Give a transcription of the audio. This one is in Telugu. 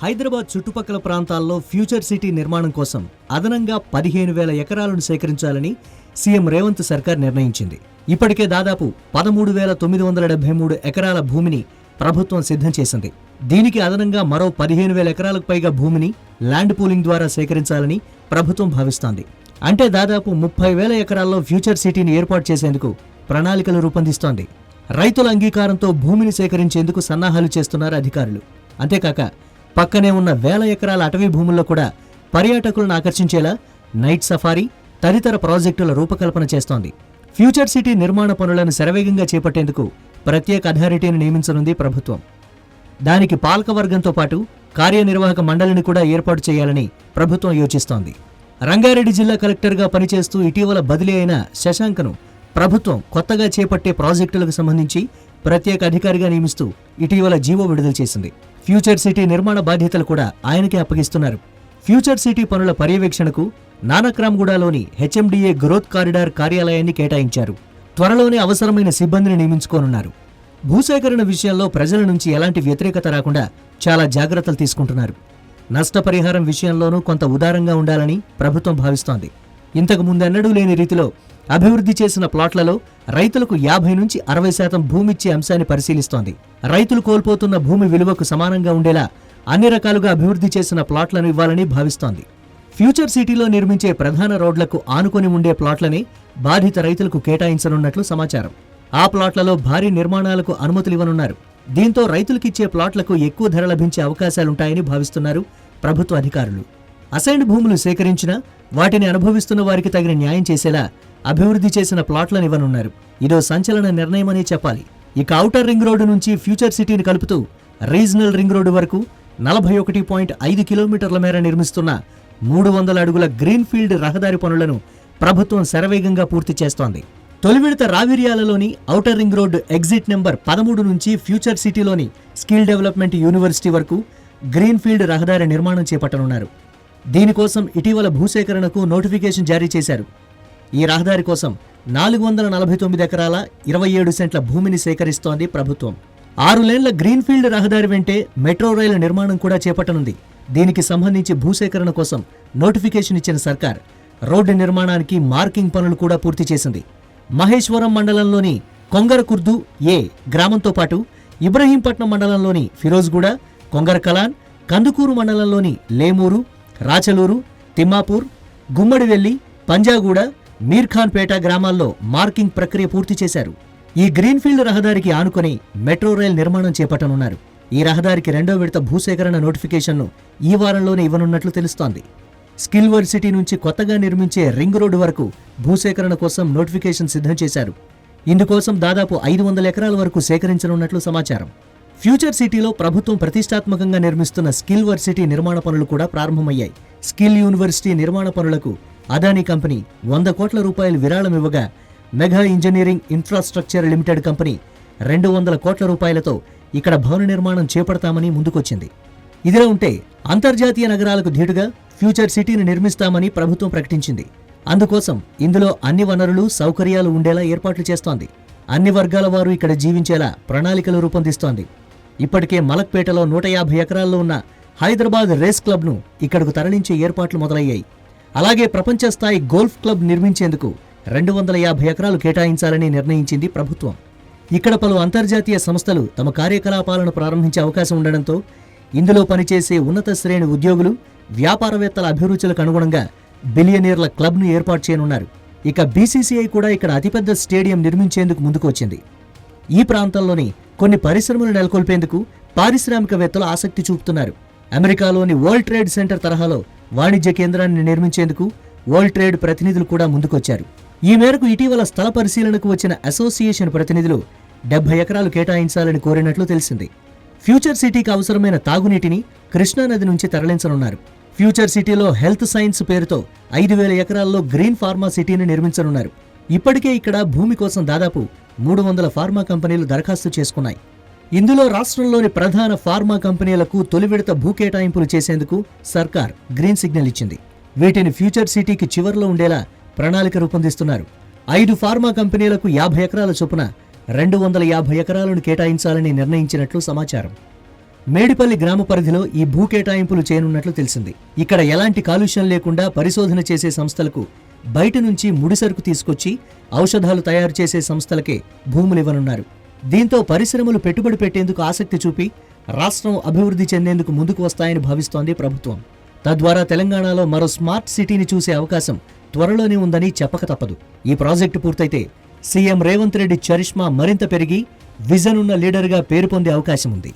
హైదరాబాద్ చుట్టుపక్కల ప్రాంతాల్లో ఫ్యూచర్ సిటీ నిర్మాణం కోసం అదనంగా 15,000 ఎకరాలను సేకరించాలని సీఎం రేవంత్ సర్కార్ నిర్ణయించింది. ఇప్పటికే దాదాపు 13,973 ఎకరాల భూమిని ప్రభుత్వం సిద్ధం చేసింది. దీనికి అదనంగా మరో 15,000 ఎకరాలకు పైగా భూమిని ల్యాండ్ పూలింగ్ ద్వారా సేకరించాలని ప్రభుత్వం భావిస్తోంది. అంటే దాదాపు 30,000 ఎకరాల్లో ఫ్యూచర్ సిటీని ఏర్పాటు చేసేందుకు ప్రణాళికలు రూపొందిస్తోంది. రైతుల అంగీకారంతో భూమిని సేకరించేందుకు సన్నాహాలు చేస్తున్నారు అధికారులు. అంతేకాక పక్కనే ఉన్న వేల ఎకరాల అటవీ భూముల్లో కూడా పర్యాటకులను ఆకర్షించేలా నైట్ సఫారీ తదితర ప్రాజెక్టుల రూపకల్పన చేస్తోంది. ఫ్యూచర్ సిటీ నిర్మాణ పనులను శరవేగంగా చేపట్టేందుకు ప్రత్యేక అథారిటీని నియమించనుంది ప్రభుత్వం. దానికి పాలకవర్గంతో పాటు కార్యనిర్వాహక మండలిని కూడా ఏర్పాటు చేయాలని ప్రభుత్వం యోచిస్తోంది. రంగారెడ్డి జిల్లా కలెక్టర్గా పనిచేస్తూ ఇటీవల బదిలీ అయిన శశాంక్ను ప్రభుత్వం కొత్తగా చేపట్టే ప్రాజెక్టులకు సంబంధించి ప్రత్యేక అధికారిగా నియమిస్తూ ఇటీవల జీవో విడుదల చేసింది. ఫ్యూచర్ సిటీ నిర్మాణ బాధ్యతలు కూడా ఆయనకే అప్పగిస్తున్నారు. ఫ్యూచర్ సిటీ పనుల పర్యవేక్షణకు నానక్రామ్గూడలోని హెచ్ఎండిఏ గ్రోత్ కారిడార్ కార్యాలయాన్ని కేటాయించారు. త్వరలోనే అవసరమైన సిబ్బందిని నియమించుకోనున్నారు. భూసేకరణ విషయంలో ప్రజల నుంచి ఎలాంటి వ్యతిరేకత రాకుండా చాలా జాగ్రత్తలు తీసుకుంటున్నారు. నష్టపరిహారం విషయంలోనూ కొంత ఉదారంగా ఉండాలని ప్రభుత్వం భావిస్తోంది. ఇంతకు ముందెన్నడూ లేని రీతిలో అభివృద్ధి చేసిన ప్లాట్లలో రైతులకు 50 నుంచి 60% భూమిచ్చే అంశాన్ని పరిశీలిస్తోంది. రైతులు కోల్పోతున్న భూమి విలువకు సమానంగా ఉండేలా అన్ని రకాలుగా అభివృద్ధి చేసిన ప్లాట్లను ఇవ్వాలని భావిస్తోంది. ఫ్యూచర్ సిటీలో నిర్మించే ప్రధాన రోడ్లకు ఆనుకొని ఉండే ప్లాట్లనే బాధిత రైతులకు కేటాయించనున్నట్లు సమాచారం. ఆ ప్లాట్లలో భారీ నిర్మాణాలకు అనుమతులు ఇవ్వనున్నారు. దీంతో రైతులకిచ్చే ప్లాట్లకు ఎక్కువ ధర లభించే అవకాశాలుంటాయని భావిస్తున్నారు ప్రభుత్వ అధికారులు. అసైన్డ్ భూములు సేకరించినా వాటిని అనుభవిస్తున్న వారికి తగిన న్యాయం చేసేలా అభివృద్ధి చేసిన ప్లాట్లను ఇవ్వనున్నారు. ఇదో సంచలన నిర్ణయమనే చెప్పాలి. ఇక ఔటర్ రింగ్ రోడ్డు నుంచి ఫ్యూచర్ సిటీని కలుపుతూ రీజనల్ రింగ్ రోడ్డు వరకు 41.5 కిలోమీటర్ల మేర నిర్మిస్తున్న 300 అడుగుల గ్రీన్ఫీల్డ్ రహదారి పనులను ప్రభుత్వం శరవేగంగా పూర్తి చేస్తోంది. తొలి విడత రావిర్యాలలోని outer ring road exit number 13 నుంచి ఫ్యూచర్ సిటీలోని స్కిల్ డెవలప్మెంట్ యూనివర్సిటీ వరకు గ్రీన్ఫీల్డ్ రహదారి నిర్మాణం చేపట్టనున్నారు. దీనికోసం ఇటీవల భూసేకరణకు నోటిఫికేషన్ జారీ చేశారు. ఈ రహదారి కోసం 449 ఎకరాల 27 సెంట్ల భూమిని సేకరిస్తోంది ప్రభుత్వం. 6 లేన్ల గ్రీన్ఫీల్డ్ రహదారి వెంటే మెట్రో రైలు నిర్మాణం కూడా చేపట్టనుంది. దీనికి సంబంధించి భూసేకరణ కోసం నోటిఫికేషన్ ఇచ్చిన సర్కార్ రోడ్డు నిర్మాణానికి మార్కింగ్ పనులు కూడా పూర్తి చేసింది. మహేశ్వరం మండలంలోని కొంగరకుర్దు ఏ గ్రామంతో పాటు ఇబ్రహీంపట్నం మండలంలోని ఫిరోజ్గూడ, కొంగరకలాన్, కందుకూరు మండలంలోని లేమూరు, రాచలూరు, తిమ్మాపూర్, గుమ్మడివెల్లి, పంజాగూడ, మీర్ఖాన్పేట గ్రామాల్లో మార్కింగ్ ప్రక్రియ పూర్తి చేశారు. ఈ గ్రీన్ఫీల్డ్ రహదారికి ఆనుకొని మెట్రో రైల్ నిర్మాణం చేపట్టనున్నారు. ఈ రహదారికి 2వ విడత భూసేకరణ నోటిఫికేషన్ను ఈ వారంలోనే ఇవ్వనున్నట్లు తెలుస్తోంది. స్కిల్ వర్సిటీ నుంచి కొత్తగా నిర్మించే రింగ్ రోడ్డు వరకు భూసేకరణ కోసం నోటిఫికేషన్ సిద్ధం చేశారు. ఇందుకోసం దాదాపు 500 ఎకరాల వరకు సేకరించనున్నట్లు సమాచారం. ఫ్యూచర్ సిటీలో ప్రభుత్వం ప్రతిష్టాత్మకంగా నిర్మిస్తున్న స్కిల్ వర్సిటీ నిర్మాణ పనులు కూడా ప్రారంభమయ్యాయి. స్కిల్ యూనివర్సిటీ నిర్మాణ పనులకు అదానీ కంపెనీ 100 కోట్ల రూపాయలు విరాళం ఇవ్వగా mega engineering infrastructure limited company 200 కోట్ల రూపాయలతో ఇక్కడ భవన నిర్మాణం చేపడతామని ముందుకొచ్చింది. ఇదిలా ఉంటే అంతర్జాతీయ నగరాలకు ధీటుగా ఫ్యూచర్ సిటీని నిర్మిస్తామని ప్రభుత్వం ప్రకటించింది. అందుకోసం ఇందులో అన్ని వనరులు, సౌకర్యాలు ఉండేలా ఏర్పాట్లు చేస్తోంది. అన్ని వర్గాల వారు ఇక్కడ జీవించేలా ప్రణాళికలు రూపొందిస్తోంది. ఇప్పటికే మలక్పేటలో 150 ఎకరాల్లో ఉన్న హైదరాబాద్ రేస్ క్లబ్ను ఇక్కడకు తరలించే ఏర్పాట్లు మొదలయ్యాయి. అలాగే ప్రపంచ స్థాయి గోల్ఫ్ క్లబ్ నిర్మించేందుకు 250 ఎకరాలు కేటాయించాలని నిర్ణయించింది ప్రభుత్వం. ఇక్కడ పలు అంతర్జాతీయ సంస్థలు తమ కార్యకలాపాలను ప్రారంభించే అవకాశం ఉండడంతో ఇందులో పనిచేసే ఉన్నత శ్రేణి ఉద్యోగులు, వ్యాపారవేత్తల అభిరుచులకు అనుగుణంగా బిలియనీర్ల క్లబ్ను ఏర్పాటు చేయనున్నారు. ఇక బీసీసీఐ కూడా ఇక్కడ అతిపెద్ద స్టేడియం నిర్మించేందుకు ముందుకు వచ్చింది. ఈ ప్రాంతంలోని కొన్ని పరిశ్రమలు నెలకొల్పేందుకు పారిశ్రామికవేత్తలు ఆసక్తి చూపుతున్నారు. అమెరికాలోని వరల్డ్ ట్రేడ్ సెంటర్ తరహాలో వాణిజ్య కేంద్రాన్ని నిర్మించేందుకు వరల్డ్ ట్రేడ్ ప్రతినిధులు కూడా ముందుకొచ్చారు. ఈ మేరకు ఇటీవల స్థల పరిశీలనకు వచ్చిన అసోసియేషన్ ప్రతినిధులు 70 ఎకరాలు కేటాయించాలని కోరినట్లు తెలిసింది. ఫ్యూచర్ సిటీకి అవసరమైన తాగునీటిని కృష్ణానది నుంచి తరలించనున్నారు. ఫ్యూచర్ సిటీలో హెల్త్ సైన్స్ పేరుతో 5,000 ఎకరాల్లో గ్రీన్ ఫార్మా సిటీని నిర్మించనున్నారు. ఇప్పటికే ఇక్కడ భూమి కోసం దాదాపు 300 ఫార్మా కంపెనీలు దరఖాస్తు చేసుకున్నాయి. ఇందులో రాష్ట్రంలోని ప్రధాన ఫార్మా కంపెనీలకు తొలి విడత భూ కేటాయింపులు చేసేందుకు సర్కార్ గ్రీన్ సిగ్నల్ ఇచ్చింది. వీటిని ఫ్యూచర్ సిటీకి చివర్లో ఉండేలా ప్రణాళిక రూపొందిస్తున్నారు. 5 ఫార్మా కంపెనీలకు 50 ఎకరాల చొప్పున 250 ఎకరాలను కేటాయించాలని నిర్ణయించినట్లు సమాచారం. మేడిపల్లి గ్రామ పరిధిలో ఈ భూ కేటాయింపులు చేయనున్నట్లు తెలిసింది. ఇక్కడ ఎలాంటి కాలుష్యం లేకుండా పరిశోధన చేసే సంస్థలకు బయట నుంచి ముడిసరుకు తీసుకొచ్చి ఔషధాలు తయారు చేసే సంస్థలకే భూములివ్వనున్నారు. దీంతో పరిశ్రమలు పెట్టుబడి పెట్టేందుకు ఆసక్తి చూపి రాష్ట్రం అభివృద్ధి చెందేందుకు ముందుకు వస్తాయని భావిస్తోంది ప్రభుత్వం. తద్వారా తెలంగాణలో మరో స్మార్ట్ సిటీని చూసే అవకాశం త్వరలోనే ఉందని చెప్పక తప్పదు. ఈ ప్రాజెక్టు పూర్తయితే సీఎం రేవంత్ రెడ్డి చరిష్మా మరింత పెరిగి విజన్ ఉన్న లీడర్గా పేరు పొందే అవకాశం ఉంది.